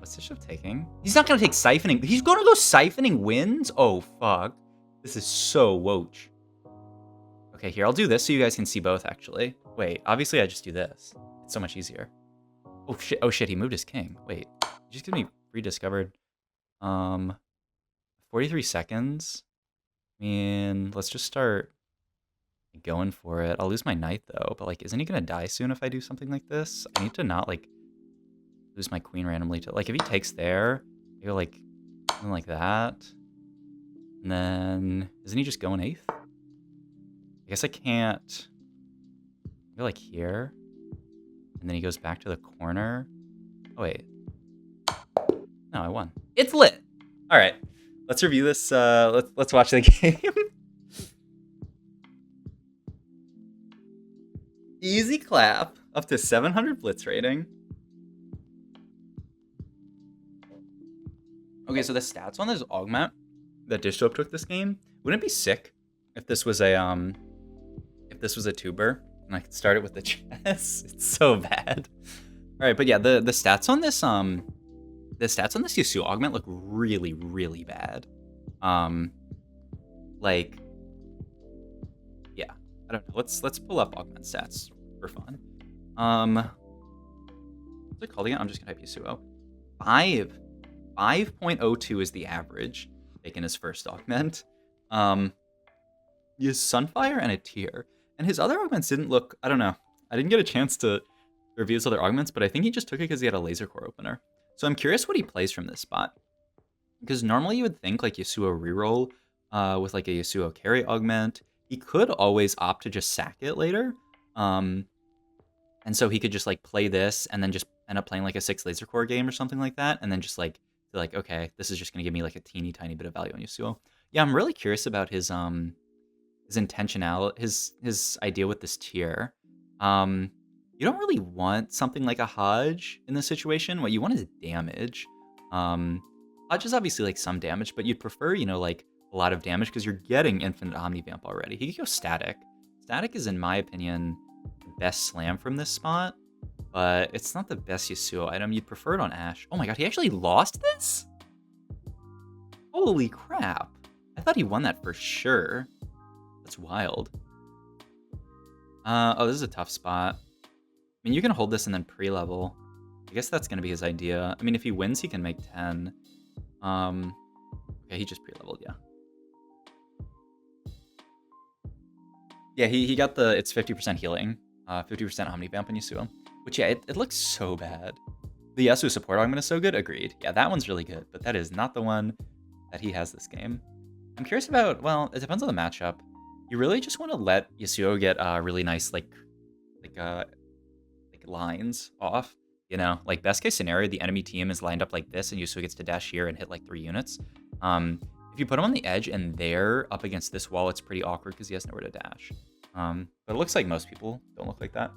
What's Dishsoap taking? He's not gonna take Siphoning. He's gonna go Siphoning Winds? Oh, fuck. This is so woach. Okay, here, I'll do this so you guys can see both, actually. Wait, obviously I just do this. It's so much easier. Oh shit, he moved his king. Wait, he just give me rediscovered. 43 seconds. I mean, let's just start going for it. I'll lose my knight, though, but, like, isn't he gonna die soon if I do something like this? I need to not, like, lose my queen randomly to, like, if he takes there, maybe, like, something like that. And then, isn't he just going 8th? I guess I can't. Maybe, like, here. And then he goes back to the corner. Oh, wait. No, I won. It's lit! Alright. Let's review this. Let's watch the game. Easy clap. Up to 700 blitz rating. Okay, so the stats on this augment that Dishsoap took this game, wouldn't it be sick if this was a tuber and I could start it with the chess? It's so bad. All right, but yeah, the stats on this Yasuo augment look really, really bad. Like, yeah, I don't know. Let's pull up augment stats for fun. What's it called again? I'm just gonna type Yasuo. 5.02 is the average taken his first augment. He has Sunfire and a Tear. And his other augments didn't look, I don't know. I didn't get a chance to review his other augments, but I think he just took it because he had a Lasercorps opener. So I'm curious what he plays from this spot. Because normally you would think like Yasuo reroll with like a Yasuo carry augment. He could always opt to just sack it later. And so he could just like play this and then just end up playing like a 6 Lasercorps game or something like that. And then just like, okay, this is just going to give me like a teeny tiny bit of value on Yasuo. Yeah, I'm really curious about his intentionality, his idea with this tier. You don't really want something like a Hodge in this situation. What you want is damage. Hodge is obviously like some damage, but you'd prefer, you know, like a lot of damage because you're getting infinite Omnivamp already. He could go Static. Static is, in my opinion, the best slam from this spot, but it's not the best Yasuo item. You'd prefer it on Ashe. Oh my god, he actually lost this? Holy crap. I thought he won that for sure. That's wild. Oh, this is a tough spot. I mean, you can hold this and then pre-level. I guess that's going to be his idea. I mean, if he wins, he can make 10. Okay, he just pre-leveled, yeah. Yeah, he got the, it's 50% healing, 50% Omnivamp on Yasuo. Which, yeah, it looks so bad. The Yasuo support augment is so good, agreed. Yeah, that one's really good, but that is not the one that he has this game. I'm curious about, well, it depends on the matchup. You really just want to let Yasuo get really nice, like lines off, you know? Like, best case scenario, the enemy team is lined up like this, and Yasuo gets to dash here and hit, like, 3 units. If you put him on the edge and they're up against this wall, it's pretty awkward because he has nowhere to dash. But it looks like most people don't look like that.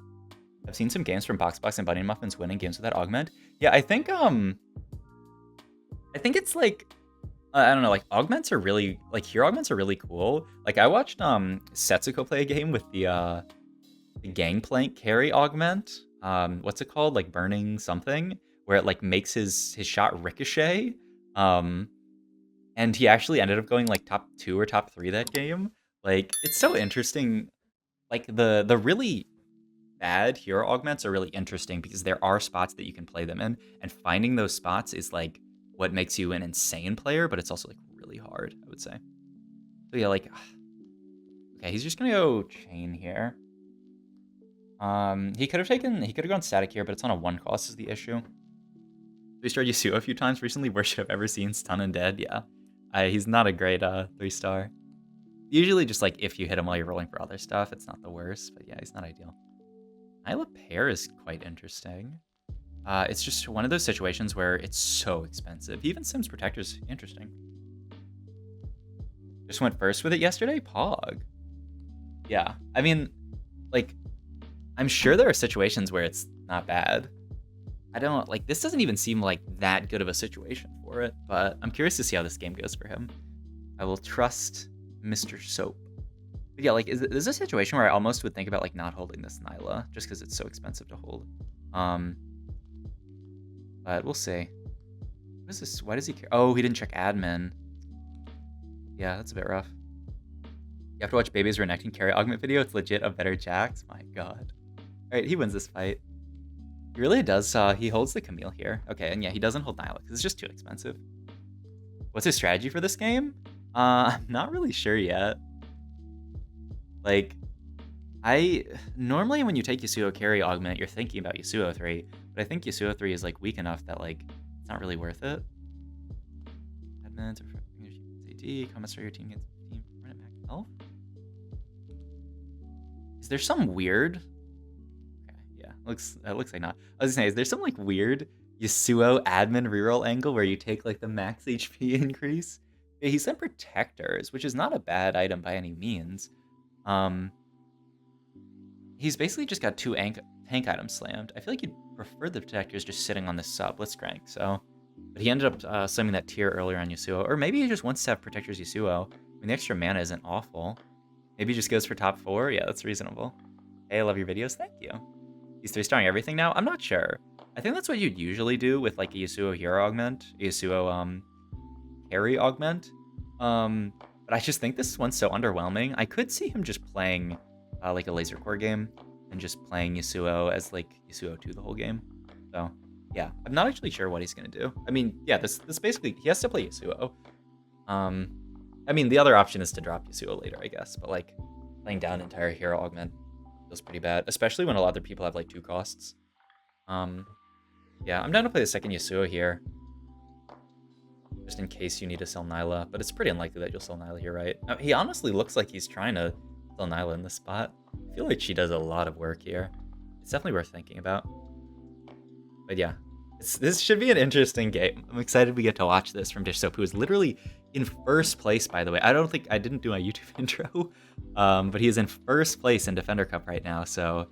I've seen some games from Boxbox and Bunny Muffins winning games with that augment. Yeah, I think it's like, I don't know, like augments are really, like hero augments are really cool. Like I watched Setsuko play a game with the Gangplank carry augment. What's it called? Like burning something, where it like makes his shot ricochet. And he actually ended up going like top 2 or top 3 that game. Like it's so interesting. Like the really bad hero augments are really interesting because there are spots that you can play them in, and finding those spots is like what makes you an insane player, but it's also like really hard, I would say. So yeah, like, okay, he's just gonna go chain here. He could have gone static here, but it's on a 1 cost is the issue. We started Yasuo a few times recently. Worst shit I've ever seen, Stun and Dead. Yeah, he's not a great 3-star. Usually just like if you hit him while you're rolling for other stuff, it's not the worst, but yeah, he's not ideal. Nyla Pear is quite interesting. It's just one of those situations where it's so expensive. Even Sims Protector's interesting. Just went first with it yesterday? Pog. Yeah, I mean, like, I'm sure there are situations where it's not bad. I don't, like, this doesn't even seem like that good of a situation for it, but I'm curious to see how this game goes for him. I will trust Mr. Soap. But yeah, like, there's a situation where I almost would think about, like, not holding this Nyla, just because it's so expensive to hold. But we'll see. What is this? Why does he care? Oh, he didn't check admin. Yeah, that's a bit rough. You have to watch Baby's Renekton carry augment video. It's legit a better Jax. My god. Alright, he wins this fight. He really does. He holds the Camille here. Okay, and yeah, he doesn't hold Nyla because it's just too expensive. What's his strategy for this game? I'm not really sure yet. Like, normally when you take Yasuo carry augment, you're thinking about Yasuo 3, but I think Yasuo 3 is like weak enough that like it's not really worth it. Admins or AD, comments start your team gets team run it back health. Is there some weird? Okay, yeah, it looks like not. I was gonna say, is there some like weird Yasuo admin reroll angle where you take like the max HP increase? Yeah, he sent protectors, which is not a bad item by any means. He's basically just got 2 tank items slammed. I feel like you'd prefer the protectors just sitting on this sub. Let's crank. So, but he ended up slamming that tier earlier on Yasuo, or maybe he just wants to have protectors Yasuo. I mean, the extra mana isn't awful. Maybe he just goes for top 4. Yeah, that's reasonable. Hey, I love your videos. Thank you. He's 3-starring everything now. I'm not sure. I think that's what you'd usually do with like a Yasuo hero augment, Yasuo carry augment. But I just think this one's so underwhelming. I could see him just playing like a Lasercorps game and just playing Yasuo as like Yasuo 2 the whole game. So yeah, I'm not actually sure what he's gonna do. I mean, yeah, this basically he has to play Yasuo. I mean, the other option is to drop Yasuo later, I guess, but like playing down entire hero augment feels pretty bad, especially when a lot of people have like 2 costs. Yeah, I'm down to play the second Yasuo here, just in case you need to sell Nyla, but it's pretty unlikely that you'll sell Nyla here, right? He honestly looks like he's trying to sell Nyla in this spot. I feel like she does a lot of work here. It's definitely worth thinking about. But yeah, this should be an interesting game. I'm excited we get to watch this from Dishsoap, who is literally in first place, by the way. I didn't do my YouTube intro, but he is in first place in Defender Cup right now, so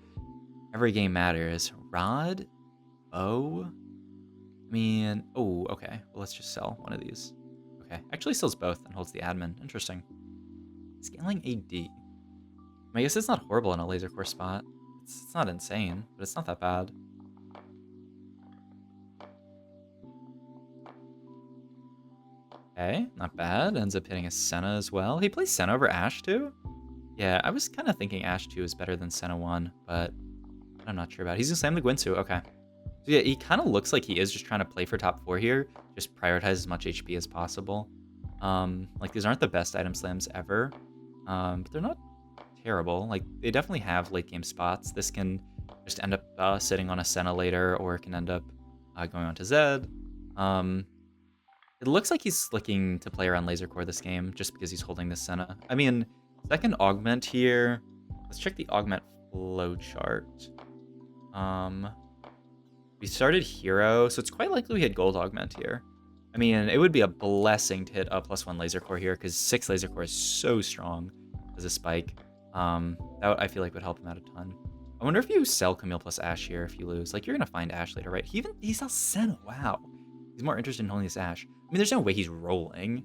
every game matters. Rod? Oh? I mean, oh, okay. Well, let's just sell one of these. Okay, actually sells both and holds the admin. Interesting. Scaling AD. I guess it's not horrible in a Lasercorps spot. It's not insane, but it's not that bad. Okay, not bad. Ends up hitting a Senna as well. He plays Senna over Ashe too? Yeah, I was kind of thinking Ashe 2 is better than Senna 1, but I'm not sure about it. He's gonna slam the Gwynsu, okay. So yeah, he kind of looks like he is just trying to play for top 4 here. Just prioritize as much HP as possible. Like, these aren't the best item slams ever, but they're not terrible. Like, they definitely have late game spots. This can just end up sitting on a Senna later, or it can end up going on to Zed. It looks like he's looking to play around Lasercorps this game, just because he's holding this Senna. I mean, second augment here. Let's check the augment flowchart. We started hero, so it's quite likely we hit gold augment here. I mean, it would be a blessing to hit a +1 Lasercorps here, because 6 Lasercorps is so strong as a spike. That I feel like would help him out a ton. I wonder if you sell Camille plus Ashe here if you lose. Like, you're gonna find Ashe later, right? He sells Senna, wow. He's more interested in holding this Ashe. I mean, there's no way he's rolling.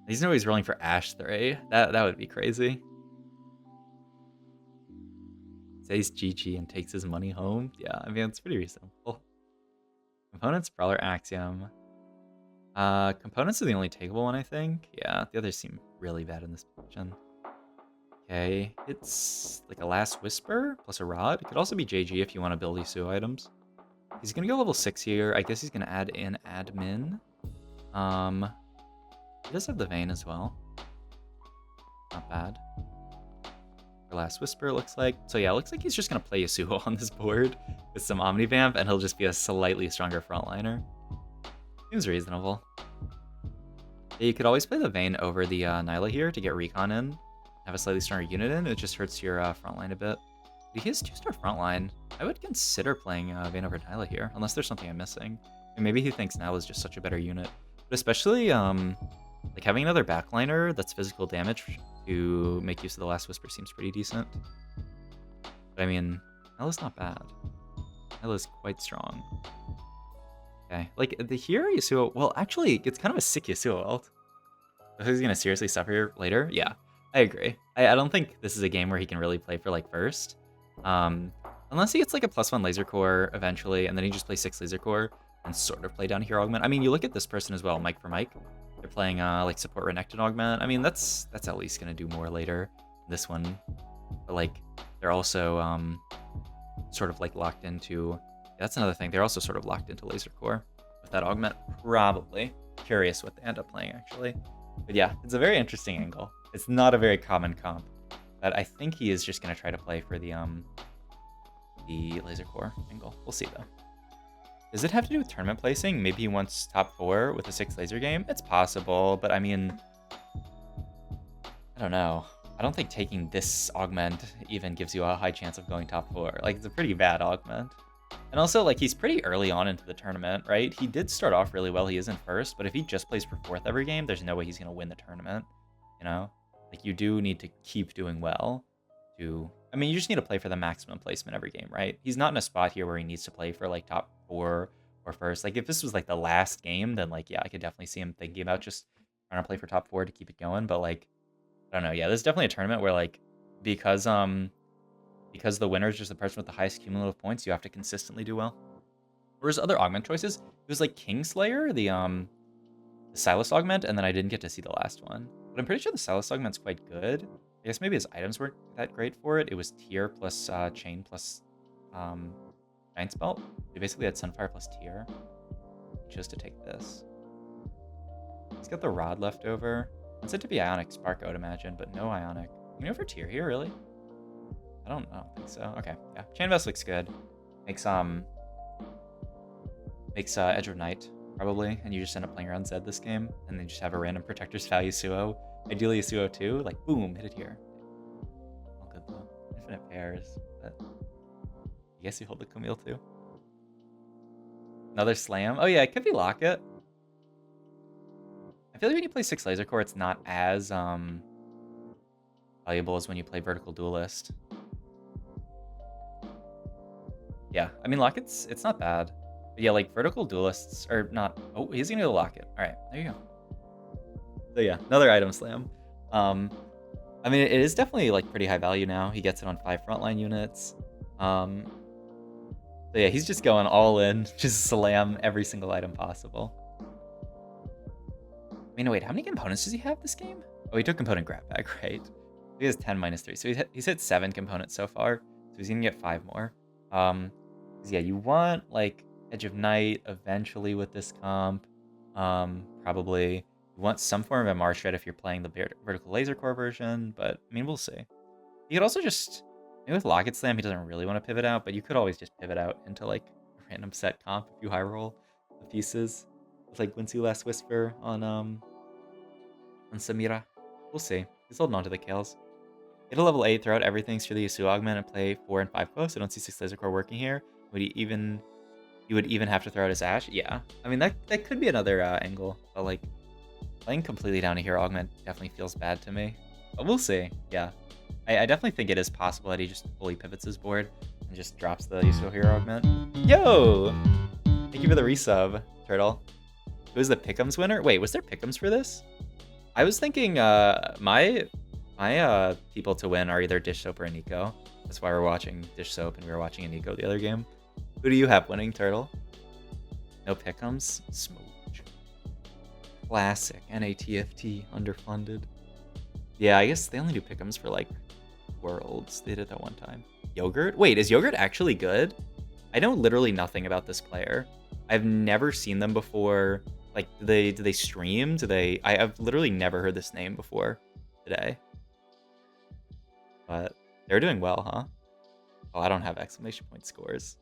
There's no way he's rolling for Ashe 3. That would be crazy. Says GG and takes his money home. Yeah, I mean, it's pretty reasonable. Components, Brawler, Axiom. Components are the only takeable one, I think. Yeah, the others seem really bad in this position. Okay, it's like a Last Whisper plus a Rod. It could also be JG if you want to build Yasuo items. He's gonna go level 6 here. I guess he's gonna add in admin. He does have the Vayne as well. Not bad. For Last Whisper, it looks like. So yeah, it looks like he's just gonna play Yasuo on this board with some Omnivamp, and he'll just be a slightly stronger frontliner. Seems reasonable. Yeah, you could always play the Vayne over the Nyla here to get Recon in. Have a slightly stronger unit in. It just hurts your frontline a bit. He has 2-star frontline. I would consider playing Vayne over Nyla here, unless there's something I'm missing. And maybe he thinks Nyla is just such a better unit. But especially, like, having another backliner that's physical damage to make use of the Last Whisper seems pretty decent. But I mean, Nyla's not bad. Nyla's quite strong. Okay, like, the here Yasuo, well, actually, it's kind of a sick Yasuo ult. So he's gonna seriously suffer here later? Yeah, I agree. I don't think this is a game where he can really play for, like, first. Unless he gets like a +1 Lasercorps eventually, and then he just plays 6 Lasercorps. and sort of play down here augment. I mean, you look at this person as well, Mike for Mike. They're playing like support Renekton augment. I mean, that's at least gonna do more later. This one, but like they're also sort of like locked into. That's another thing. They're also sort of locked into Lasercorps with that augment. Probably curious what they end up playing actually. But yeah, it's a very interesting angle. It's not a very common comp, but I think he is just gonna try to play for the Lasercorps angle. We'll see though. Does it have to do with tournament placing? Maybe he wants top 4 with a 6 laser game? It's possible, but I mean, I don't know. I don't think taking this augment even gives you a high chance of going top 4. Like, it's a pretty bad augment. And also, like, he's pretty early on into the tournament, right? He did start off really well. He is in first, but if he just plays for 4th every game, there's no way he's going to win the tournament, you know? Like, you do need to keep doing well to... I mean, you just need to play for the maximum placement every game, right? He's not in a spot here where he needs to play for, like, top 4 or first. Like, if this was, like, the last game, then, like, yeah, I could definitely see him thinking about just trying to play for top 4 to keep it going. But, like, I don't know. Yeah, there's definitely a tournament where, like, because the winner is just the person with the highest cumulative points, you have to consistently do well. Whereas other augment choices, it was, like, Kingslayer, the Silas augment, and then I didn't get to see the last one. But I'm pretty sure the Silas augment's quite good. I guess maybe his items weren't that great for it. It was Tier plus Chain plus Giant's Belt. We basically had Sunfire plus Tier. He chose to take this. He's got the Rod left over. It's said to be Ionic Spark, I would imagine, but no Ionic. You go for Tier here, really? I don't think so. Okay, yeah. Chain Vest looks good. Makes Edge of Night, probably, and you just end up playing around Zed this game, and then just have a random Protector's Vow Yasuo. Ideally Yasuo too, like boom, hit it here. All good though. Infinite pairs, but I guess you hold the Camille too. Another slam. Oh yeah, it could be Locket. I feel like when you play 6 Lasercorps, it's not as valuable as when you play Vertical Duelist. Yeah, I mean Locket's it's not bad. But yeah, like Vertical Duelists are not. Oh, he's gonna go Locket. All right, there you go. So yeah, another item slam. I mean, it is definitely like pretty high value now. He gets it on 5 frontline units. So yeah, he's just going all in, just slam every single item possible. I mean, wait, how many components does he have this game? Oh, he took component grab bag, right? He has 10 minus 3, so he's hit 7 components so far. So he's gonna get 5 more. Yeah, you want like Edge of Night eventually with this comp. Probably. You want some form of MR shred if you're playing the Vertical Lasercorps version, but I mean, we'll see. You could also just, maybe with Locket Slam, he doesn't really want to pivot out, but you could always just pivot out into like a random set comp if you high roll the pieces. It's like Winsu Last Whisper on Samira. We'll see. He's holding on to the kills. Get a level 8, throw out everything through the Yasuo augment and play 4 and 5 close. I don't see 6 Lasercorps working here. Would he even... You would even have to throw out his Ashe? Yeah. I mean, that could be another angle, but like... Playing completely down to Hero Augment definitely feels bad to me. But we'll see. Yeah. I definitely think it is possible that he just fully pivots his board and just drops the Yasuo Hero Augment. Yo! Thank you for the resub, Turtle. Who's the Pick'ems winner? Wait, was there Pick'ems for this? I was thinking my people to win are either Dishsoap or Nico. That's why we're watching Dishsoap and we were watching Nico the other game. Who do you have winning, Turtle? No Pick'ems? Smooch. Classic. NATFT. Underfunded. Yeah, I guess they only do Pick'ems for, like, Worlds. They did that one time. Yogurt? Wait, is Yogurt actually good? I know literally nothing about this player. I've never seen them before. Like, do they stream? I've literally never heard this name before today. But they're doing well, huh? Oh, I don't have exclamation point scores.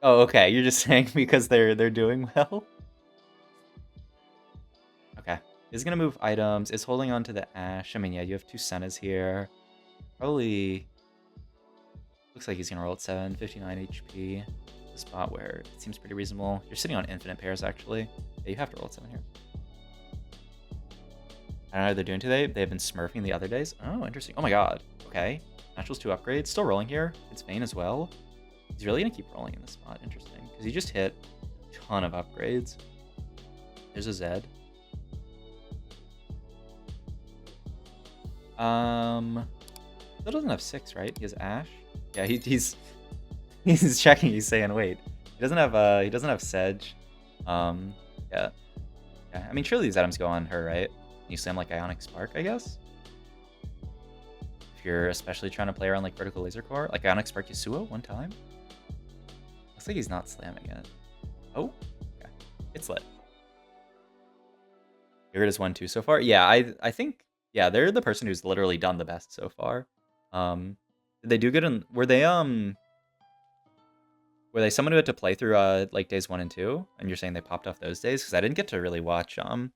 Oh, okay. You're just saying because they're doing well? Okay. Is gonna move items. Is holding on to the Ashe. I mean, yeah, you have 2 Sennas here. Probably looks like he's gonna roll at 7, 59 HP. A spot where it seems pretty reasonable. You're sitting on infinite pairs, actually. Yeah, you have to roll at 7 here. I don't know how they're doing today. They've been smurfing the other days. Oh, interesting. Oh my god. Okay. Naturals 2 upgrades. Still rolling here. It's Vayne as well. He's really going to keep rolling in this spot. Interesting. Because he just hit a ton of upgrades. There's a Zed. Still doesn't have 6, right? He has Ashe. Yeah, he's He's checking. He's saying, wait. He doesn't have Sedge. Yeah. I mean, surely these items go on her, right? You slam like Ionic Spark, I guess. If you're especially trying to play around like Vertical Lasercorps, like Ionic Spark Yasuo one time. Looks like he's not slamming it. Oh, okay. It's lit. Here it is 1-2 so far. Yeah, I think they're the person who's literally done the best so far. Did they do good in were they someone who had to play through like days 1 and 2? And you're saying they popped off those days? Because I didn't get to really watch I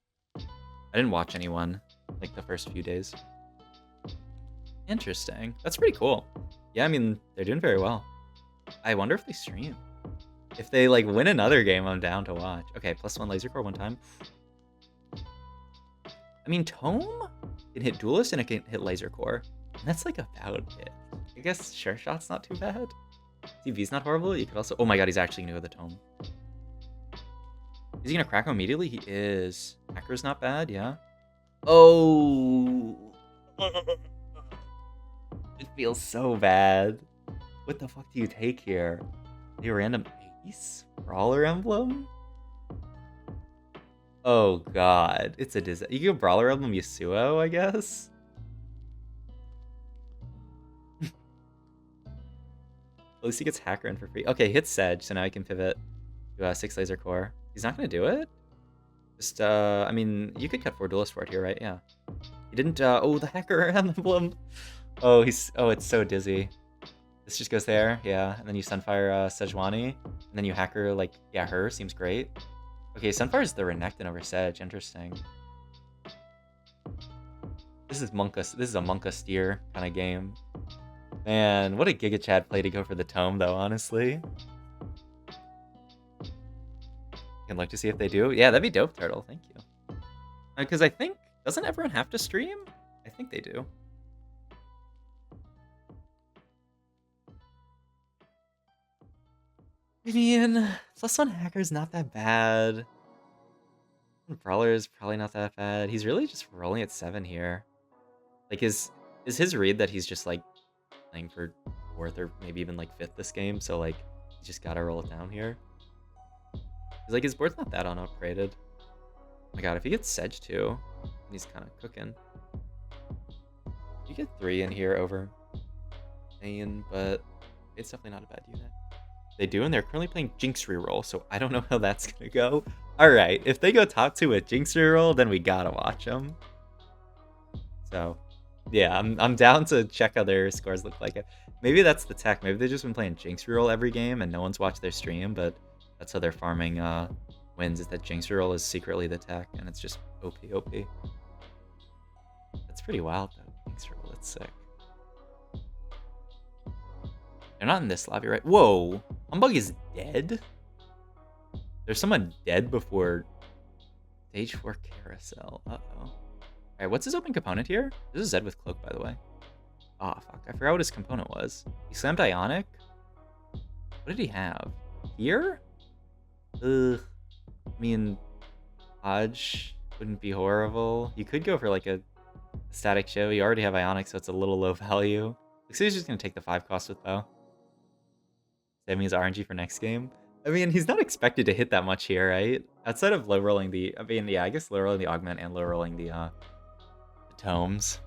didn't watch anyone like the first few days. Interesting. That's pretty cool. Yeah, I mean, they're doing very well. I wonder if they stream. If they like win another game, I'm down to watch. Okay, +1 Lasercorps one time. I mean, Tome can hit Duelist and it can hit Lasercorps. And that's like about it. I guess Sure Shot's not too bad. TV's not horrible. You could also... Oh my god, he's actually gonna go with the Tome. Is he gonna crack him immediately? He is. Hacker's not bad, yeah. Oh. It feels so bad. What the fuck do you take here? A random ace? Brawler emblem? Oh god. It's a disaster. You can go Brawler emblem Yasuo, I guess? At least he gets Hacker in for free. Okay, hit Sedge, so now he can pivot to 6 Lasercorps. He's not gonna do it? Just, I mean, you could cut 4 Duelist for it here, right? Yeah. He didn't, oh, the Hacker emblem! Oh, it's so dizzy. This just goes there, yeah. And then you Sunfire Sejuani, and then you Hacker, like, yeah, her, seems great. Okay, Sunfire's the Renekton over Sedge, interesting. This is a Monka Steer kind of game. Man, what a Giga Chad play to go for the Tome, though, honestly. Can look to see if they do. Yeah, that'd be dope, Turtle. Thank you. Because I think... Doesn't everyone have to stream? I think they do. I mean, +1 Hacker's not that bad. Brawler is probably not that bad. He's really just rolling at 7 here. Like, is his read that he's just, like, playing for 4th or maybe even, like, 5th this game? So, like, you just gotta roll it down here. Because, like, his board's not that unupgraded. Oh my god, if he gets Sedge, too, then he's kind of cooking. You get 3 in here over Bane, but it's definitely not a bad unit. They do, and they're currently playing Jinx Reroll, so I don't know how that's gonna go. Alright, if they go top 2 with Jinx Reroll, then we gotta watch them. So, yeah, I'm down to check how their scores look like. Maybe that's the tech. Maybe they've just been playing Jinx Reroll every game, and no one's watched their stream, but that's how they're farming wins, is that Jinx Reroll is secretly the tech, and it's just OP. That's pretty wild, though. Jinx Reroll, that's sick. They're not in this lobby, right? Whoa! Humbug is dead? There's someone dead before Stage 4 Carousel. Uh-oh. Alright, what's his open component here? This is Zed with Cloak, by the way. Ah, fuck. I forgot what his component was. He slammed Ionic? What did he have? Here? Ugh. I mean, Hodge wouldn't be horrible. You could go for, like, a static show. You already have Ionic, so it's a little low value. Looks like he's just going to take the 5 cost with Bow. Saving his RNG for next game. I mean, he's not expected to hit that much here, right? Outside of low rolling the... I mean, yeah, I guess low rolling the Augment and low rolling the Tomes.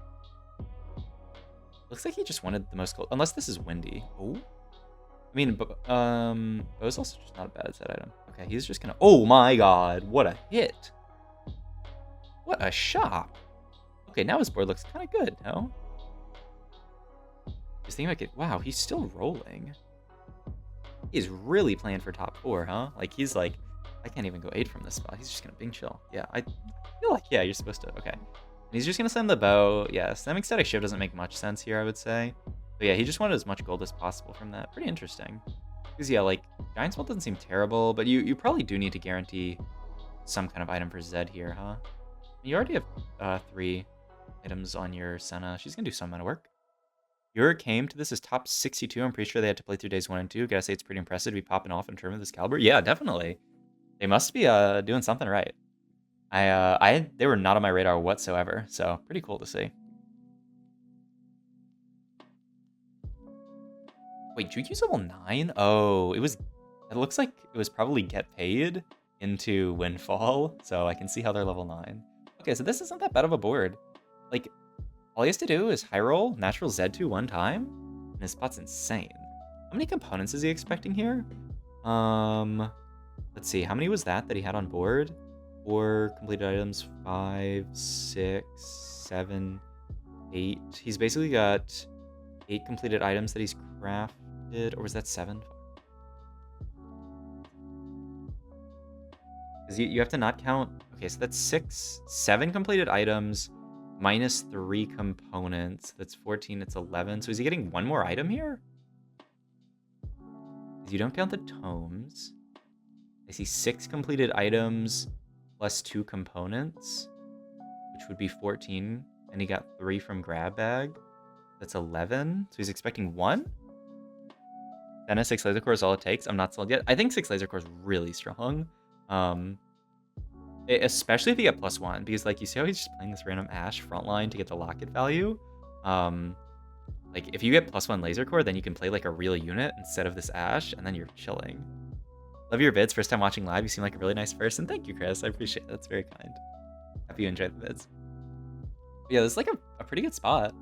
Looks like he just wanted the most gold. Unless this is Windy. Oh. I mean, Bow's also just not a bad set item. Okay, he's just gonna... Oh my god, what a hit. What a shot. Okay, now his board looks kind of good, no? Just thinking like it... Wow, he's still rolling. He's really playing for top 4, huh? Like, he's like, I can't even go 8 from this spot. He's just gonna Bing Chill. Yeah, I feel like, yeah, you're supposed to. Okay. And he's just gonna send the Bow. Yeah, slamming Static Shiv doesn't make much sense here, I would say. But yeah, he just wanted as much gold as possible from that. Pretty interesting. Because, yeah, like, Giant Spell doesn't seem terrible, but you probably do need to guarantee some kind of item for Zed here, huh? You already have 3 items on your Senna. She's gonna do some amount of work. Your came to this as top 62. I'm pretty sure they had to play through days 1 and 2. Gotta say, it's pretty impressive to be popping off in terms of this caliber. Yeah, definitely. They must be doing something right. They were not on my radar whatsoever, so pretty cool to see. Wait, Juju's level 9? Oh, it looks like it was probably get paid into Windfall, so I can see how they're level 9. Okay, so this isn't that bad of a board. Like, all he has to do is high roll natural Z2 one time, and his spot's insane. How many components is he expecting here? Let's see, how many was that he had on board? 4 completed items, 5, 6, 7, 8. He's basically got 8 completed items that he's crafted, or was that 7? Because you have to not count. Okay, so that's 7 completed items minus 3 components. That's 14, it's 11. So is he getting 1 more item here? Because you don't count the tomes. I see 6 completed items plus 2 components, which would be 14. And he got 3 from grab bag. That's 11. So he's expecting 1? Then a 6 Lasercorps is all it takes. I'm not sold yet. I think 6 Lasercorps is really strong. Especially if you get +1, because like you see how he's just playing this random Ashe frontline to get the locket value. Like if you get +1 Lasercorps, then you can play like a real unit instead of this Ashe, and then you're chilling. Love your vids. First time watching live. You seem like a really nice person. Thank you, Chris. I appreciate it. That's very kind. Hope you enjoyed the vids. But yeah, this is like a pretty good spot.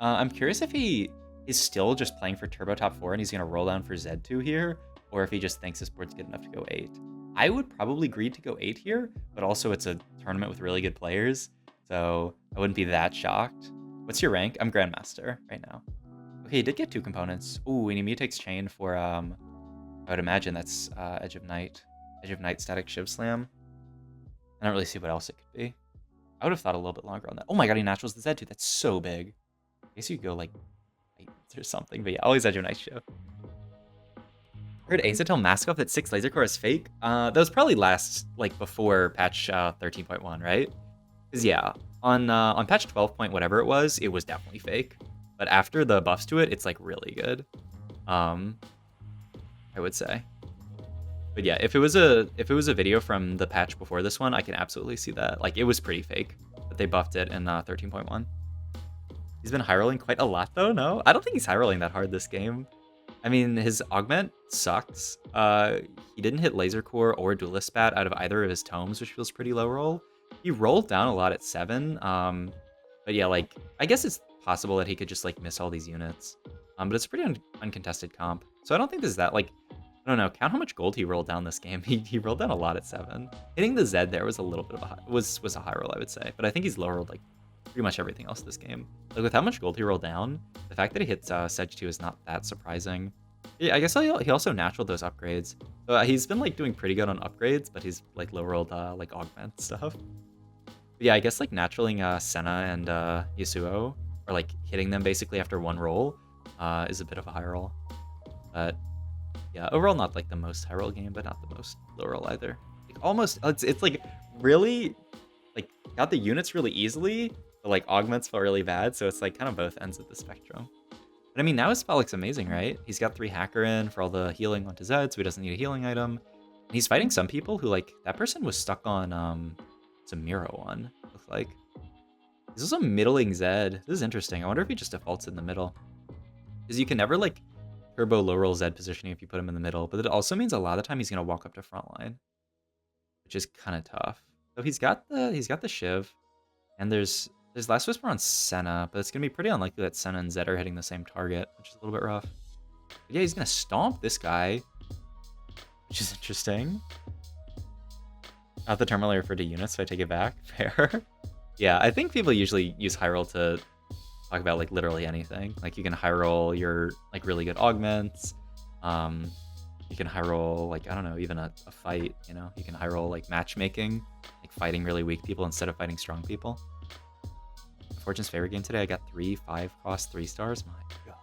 I'm curious if he is still just playing for turbo top 4 and he's gonna roll down for Z2 here, or if he just thinks this board's good enough to go 8. I would probably agree to go 8 here, but also it's a tournament with really good players, so I wouldn't be that shocked. What's your rank? I'm Grandmaster right now. Okay, he did get 2 components. Ooh, and he mutakes chain for, I would imagine that's Edge of Night. Edge of Night static Shiv Slam. I don't really see what else it could be. I would have thought a little bit longer on that. Oh my god, he naturals the Z2. That's so big. I guess you could go like 8 or something, but yeah, always Edge of Night show. Heard Asa tell Maskoff that 6 Lasercorps is fake. That was probably last, like, before patch 13.1, right? Because yeah, on patch 12 point whatever it was definitely fake. But after the buffs to it, it's like really good. I would say. But yeah, if it was a video from the patch before this one, I can absolutely see that. Like, it was pretty fake, but they buffed it in 13.1. He's been high rolling quite a lot though. No, I don't think he's high rolling that hard this game. I mean, his augment sucks. He didn't hit Lasercorps or Duelist Spat out of either of his tomes, which feels pretty low roll. He rolled down a lot at 7. But yeah, like, I guess it's possible that he could just like miss all these units. But it's a pretty uncontested comp. So I don't think there's that, like, I don't know, count how much gold he rolled down this game. He rolled down a lot at 7. Hitting the Z there was a little bit of a was a high roll, I would say. But I think he's low rolled like pretty much everything else this game. Like, with how much gold he rolled down, the fact that he hits Sedge 2 is not that surprising. Yeah, I guess he also naturaled those upgrades. So he's been like doing pretty good on upgrades, but he's like low rolled like augment stuff. But yeah, I guess like naturaling Senna and Yasuo, or like hitting them basically after 1 roll, is a bit of a high roll. But yeah, overall not like the most high roll game, but not the most low roll either. Like, almost, it's like really like got the units really easily, but like augments felt really bad. So it's like kind of both ends of the spectrum. But I mean, now his spell looks amazing, right? He's got 3 hacker in for all the healing onto Zed, so he doesn't need a healing item. And he's fighting some people who, like, that person was stuck on some Miro one, looks like. He's also middling Zed. This is interesting. I wonder if he just defaults in the middle. Because you can never, like, turbo low roll Zed positioning if you put him in the middle, but it also means a lot of the time he's going to walk up to frontline, which is kind of tough. So he's got the Shiv, and there's Last Whisper on Senna, but it's going to be pretty unlikely that Senna and Zed are hitting the same target, which is a little bit rough. But yeah, he's going to stomp this guy, which is interesting. Not the term I referred to units, so I take it back. Fair. Yeah, I think people usually use high roll to talk about like literally anything. Like, you can high roll your like really good augments. You can high roll like, I don't know, even a fight, you know? You can high roll like matchmaking, like fighting really weak people instead of fighting strong people. Fortune's favorite game today. I got 3 5-cost 3-stars. My god.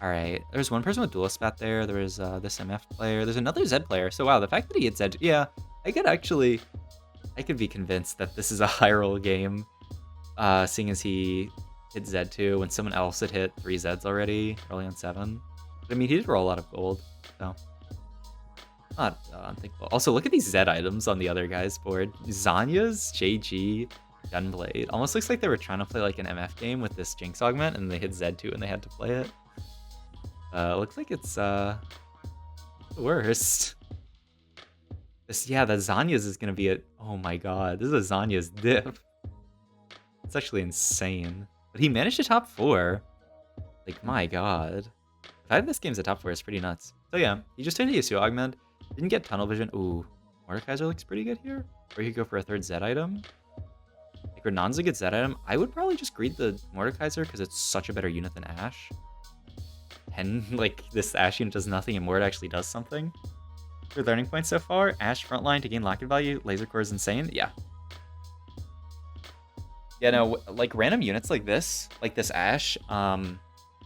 Alright. There's one person with Duelist Spat there. There was this MF player. There's another Zed player. So wow, the fact that he hit Zed, yeah, I could be convinced that this is a high roll game. Seeing as he hit Z2 when someone else had hit 3 Zeds already, early on 7. But I mean, he did roll a lot of gold, so not unthinkable. Also, look at these Zed items on the other guy's board. Zanya's, JG, Gunblade. Almost looks like they were trying to play like an MF game with this Jinx augment, and they hit Z2 and they had to play it. Looks like it's the worst. Yeah, the Zanya's is gonna be a... Oh my god, this is a Zanya's dip. It's actually insane. But he managed to top 4. Like, my god. The fact that this game's a top 4 is pretty nuts. So yeah, he just did a Yasuo augment. Didn't get tunnel vision. Ooh, Mordekaiser looks pretty good here. Or you could go for a 3rd Z item. Like, Renan's a good Z item. I would probably just greed the Mordekaiser because it's such a better unit than Ashe. And, like, this Ashe unit does nothing and Mord actually does something. For learning points so far, Ashe frontline to gain lock-in value, Lasercorps is insane. Yeah. Yeah, no, like, random units like this Ashe, oh,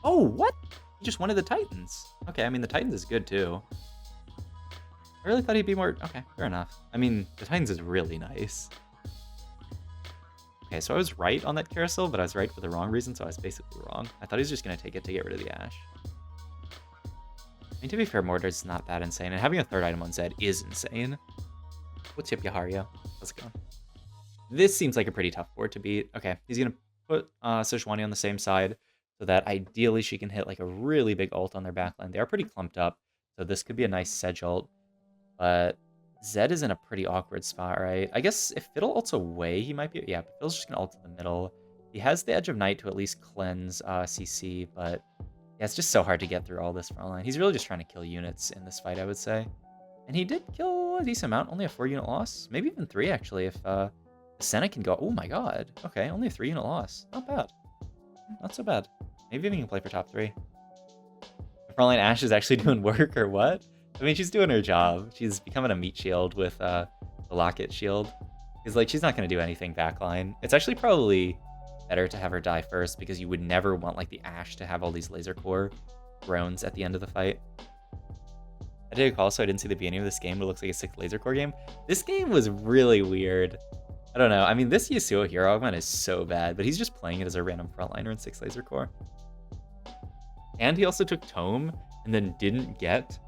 what? He just wanted the Titans. Okay, I mean, the Titans is good, too. I really thought he'd be more... Okay, fair enough. I mean, the Titans is really nice. Okay, so I was right on that carousel, but I was right for the wrong reason, so I was basically wrong. I thought he was just going to take it to get rid of the Ashe. I mean, to be fair, Mordor's not that insane, and having a 3rd item on Zed is insane. What's up, Yaharia? Let's go. This seems like a pretty tough board to beat. Okay, he's going to put Sejuani on the same side, so that ideally she can hit like a really big ult on their backline. They are pretty clumped up, so this could be a nice Sedge ult. But Zed is in a pretty awkward spot, right? I guess if Fiddle ults away, he might be... Yeah, but Fiddle's just going to ult in the middle. He has the Edge of Night to at least cleanse CC, but... Yeah, it's just so hard to get through all this frontline. He's really just trying to kill units in this fight, I would say. And he did kill a decent amount. Only a 4-unit loss. Maybe even 3, actually, if Senna can go... Oh my god. Okay, only a 3-unit loss. Not bad. Not so bad. Maybe even can play for top 3. The frontline Ashe is actually doing work, or what? I mean, she's doing her job. She's becoming a meat shield with the Locket shield. Because, like, she's not going to do anything backline. It's actually probably... better to have her die first, because you would never want like the Ashe to have all these Lasercorps drones at the end of the fight. I did a call, so I didn't see the beginning of this game, but it looks like a 6 Lasercorps game. This game was really weird. I don't know. I mean, this Yasuo Hero Augment is so bad, but he's just playing it as a random frontliner in 6 Lasercorps. And he also took Tome and then didn't get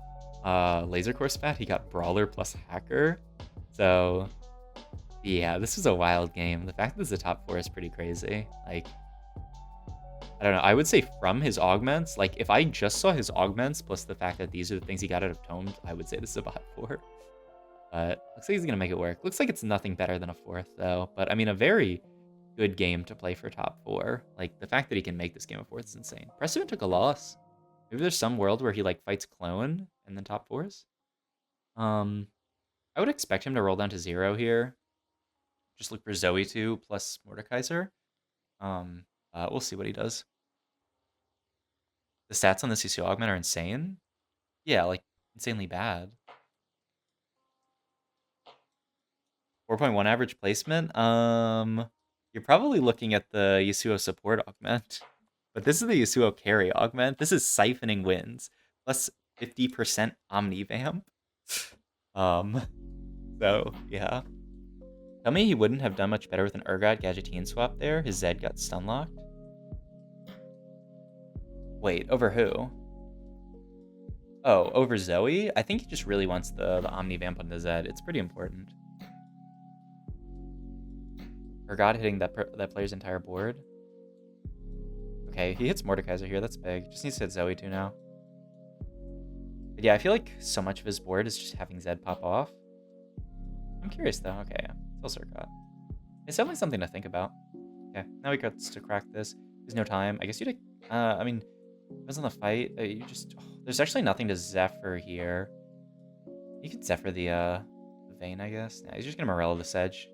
Lasercorps spat. He got Brawler plus Hacker. So... yeah, this was a wild game. The fact that this is a top 4 is pretty crazy. Like, I don't know. I would say from his augments, like, if I just saw his augments plus the fact that these are the things he got out of Tomes, I would say this is a bot 4. But looks like he's going to make it work. Looks like it's nothing better than a 4th, though. But, I mean, a very good game to play for top 4. Like, the fact that he can make this game a 4th is insane. Precedent took a loss. Maybe there's some world where he, like, fights Clone and then top 4s. I would expect him to roll down to 0 here. Just look for Zoe 2 plus Mordekaiser. We'll see what he does. The stats on this Yasuo Augment are insane. Yeah, like, insanely bad. 4.1 average placement. You're probably looking at the Yasuo Support Augment. But this is the Yasuo Carry Augment. This is Siphoning Winds. Plus 50% Omnivamp. So, yeah. Tell me he wouldn't have done much better with an Urgot Gadgetean swap there. His Zed got stunlocked. Wait, over who? Oh, over Zoe? I think he just really wants the Omnivamp on the Zed. It's pretty important. Urgot hitting that player's entire board. Okay, he hits Mordekaiser here. That's big. Just needs to hit Zoe too now. But yeah, I feel like so much of his board is just having Zed pop off. I'm curious though. Okay, yeah. Still Urgot. It's definitely something to think about. Okay, now we got to crack this. There's no time. I guess you'd... I mean, depends on the fight. You just... Oh, there's actually nothing to Zephyr here. You could Zephyr the Vayne, I guess. Nah, he's just gonna Morello the Sedge.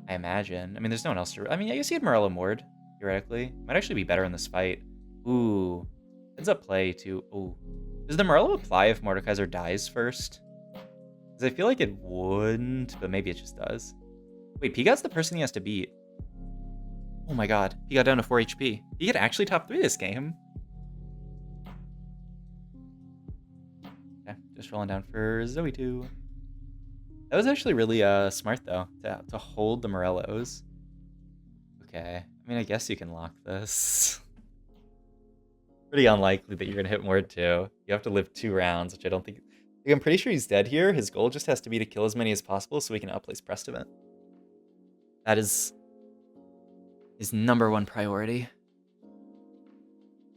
I imagine. I mean, there's no one else to... I mean, I guess he had Morello Mord, theoretically. Might actually be better in this fight. Ooh. Ends up play, too. Ooh. Does the Morello apply if Mordekaiser dies first? Because I feel like it wouldn't, but maybe it just does. Wait, Pigot's the person he has to beat. Oh my god. He got down to 4 HP. He could actually top 3 this game. Okay, just rolling down for Zoe 2. That was actually really smart, though, to hold the Morellos. Okay. I mean, I guess you can lock this. Pretty unlikely that you're going to hit Mord 2. You have to live 2 rounds, which I don't think... I'm pretty sure he's dead here. His goal just has to be to kill as many as possible so we can outplace Prestevent. That is his #1 priority.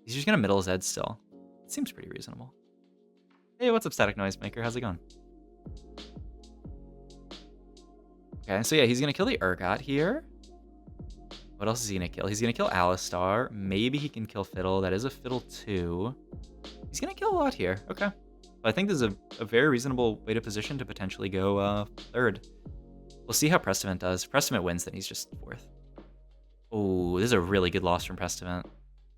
He's just gonna middle his head still. It seems pretty reasonable. Hey, what's up, Static Noisemaker? How's it going? Okay, so yeah, he's gonna kill the Urgot here. What else is he gonna kill? He's gonna kill Alistar. Maybe he can kill Fiddle. That is a Fiddle too. He's gonna kill a lot here. Okay. So I think this is a very reasonable way to position to potentially go third. We'll see how Prestement does. If Prestement wins, then he's just fourth. Oh, this is a really good loss from Prestement.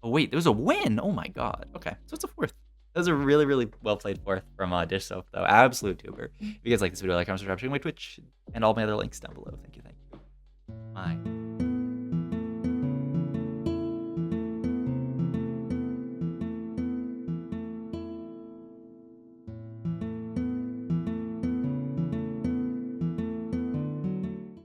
Oh wait, there was a win! Oh my god. Okay, so it's a fourth. That was a really, really well played fourth from Dishsoap, though. Absolute tuber. If you guys like this video, like, comment, subscribe, check my Twitch, and all my other links down below. Thank you, thank you. Bye.